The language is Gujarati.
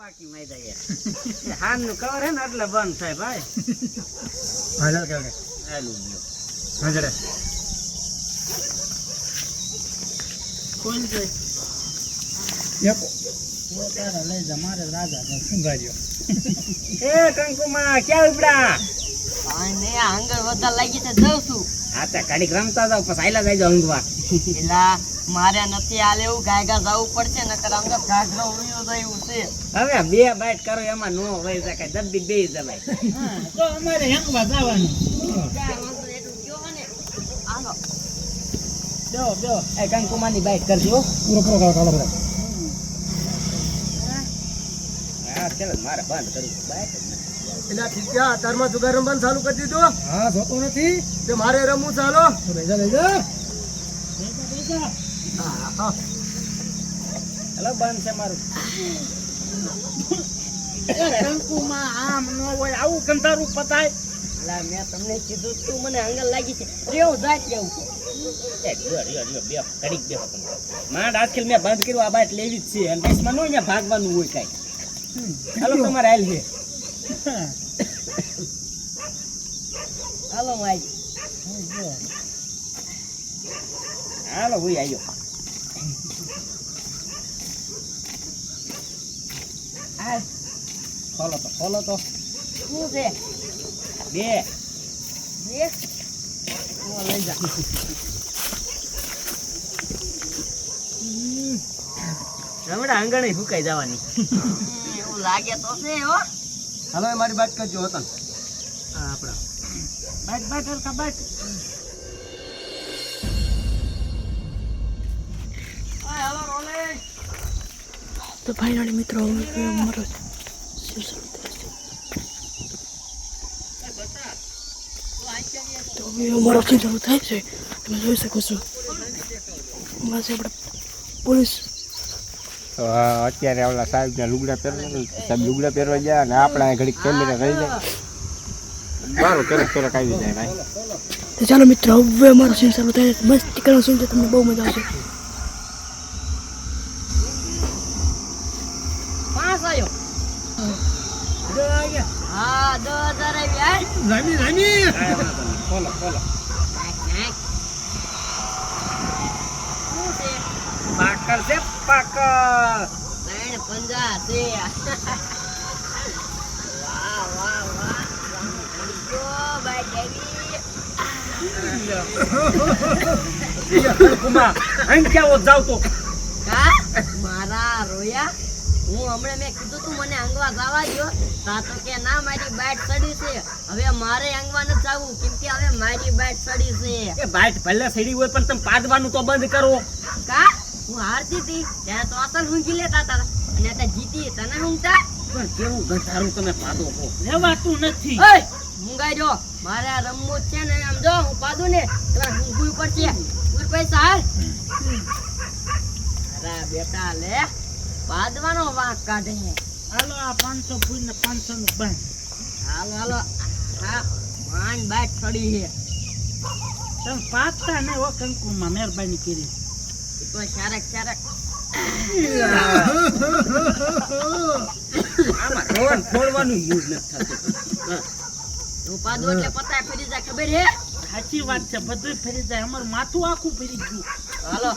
બાકી માઈ જાય હાન નું કવર હે ને એટલે બંધ થાય ભાઈ હાલ કે હાલું ગયો હાજરે કોણ છે એક ઓ તારા લઈ જા મારે રાજા ને સંભાળ્યો એ કંકુમાં ક્યાં ઉપડા અને આંગળ વધા લાગી છે જઉં છું આ તો ઘડીક રમતા જાવ પછી આયલા જાય ઊંઘવા એલા મારે નથી આલે એવું ગાયગા જવું પડશે નકર આમ તો ઘાઘરો ઉયો જયું છે હવે બે બાઈટ કરો એમાં નો વઈ જાય કઈ દબ્બી બે જવાય તો અમારે હેંગવા જવાનું એટલું કયો ને હાલો બેહો એ કંકુમાની બાઈટ કરજો પૂરો કાળો બધા હા ચાલો મારે બંધ કરવું બાઈટ એલા ઠીક્યા તારમાં જુગાર રમવાનું ચાલુ કરી દીધું હા જોતો નથી તે મારે રમવું ચાલો લઈ જા હેલો બંધ છે મારું કંકુમાં આમ ન હોય આવું કંટારું પતાય એલા મેં તમને કીધું તું મને આંગળ લાગી છે રેવ જાત લેવું એ રહ્યો બે ઘડીક બેહો તમે માંડ આજકાલ મેં બંધ કર્યું આ બાઈટ લેવી જ છે અને દેશમાં નો અહીંયા ભાગવાનું હોય કાંઈ હાલો તમારે હાલ છે હાલો માઈ હાલો હું આવ્યો હાલ ખોલો તો શું છે બે બે લઈ જા હમણાં આંગણે ફૂંકાઈ જવાની એવું લાગે તો છે હો હાલો એ મારી વાત કરજો હતા આપણા બાઈટ હલકા બાઈટ હાલો રોલે તો ફાઇનલી મિત્રો હવે અમારો તો હવે અમારો સીન શરૂ થાય છે તમે જોઈ શકો છો બસ આપણે પોલીસ અત્યારે ઓલા સાહેબને લુગડા પહેરવા સાહેબ લુગડા પહેરવા ગયા અને આપણા ઘડીક કેમેરા રહી જાય મારું ક્યારેક આવી જાય ભાઈ તો ચાલો મિત્રો હવે અમારો સીન શરૂ થાય છે મસ્ત ટીકાનો સીન છે તમને બહુ મજા આવશે પાસ આવ્યો હા 2000 આવ્યા રામી ખોલો શું છે પાકર છે પાકર 50 છે વાહ વાહ વાહ જો બાઈ દેવી કંકુમા અહીં ક્યાં જાવ તો કા મારા રોયા હું હમણાં મેં કીધું તું મને અંગવા જવા દો તા તો કે ના મારી બાઈટ સડી છે હવે મારે અંગવા ન જાવું કેમ કે હવે મારી બાઈટ સડી છે એ બાઈટ ભલે સડી હોય પણ તમે પાદવાનું તો બંધ કરો કા હું હારતી હતી ત્યારે તો અસલ ઊંઘી લેતા હતા અને તે જીતી તને ઊંઘતા પણ કેવું ગંધારું તમે પાદો છો લેવાતું નથી ઓય ઊંઘાઈ જો મારે આ રમવું જ છે ને આમ જો હું પાદું ને તમારે ઊંઘવું પડશે ઉર પૈસા હાલ અરે બેટા લે પાદવાનો વાંક કાઢે હાલો આ 500 પૂઈને 500 નું બંધ હાલો હાલો હા માંડ બાઈટ સડી છે તમે પાતા ને ઓ કંકુમાં મહેરબાની કરી એ તો શારક આમાં રોડ ફોડવાનું યુઝ નથી થતું તું પાદું એટલે પતાય ફરી જાય ખબર હે સાચી વાત છે બધું ફરી જાય અમારું માથું આખું ફરી ગયું હાલો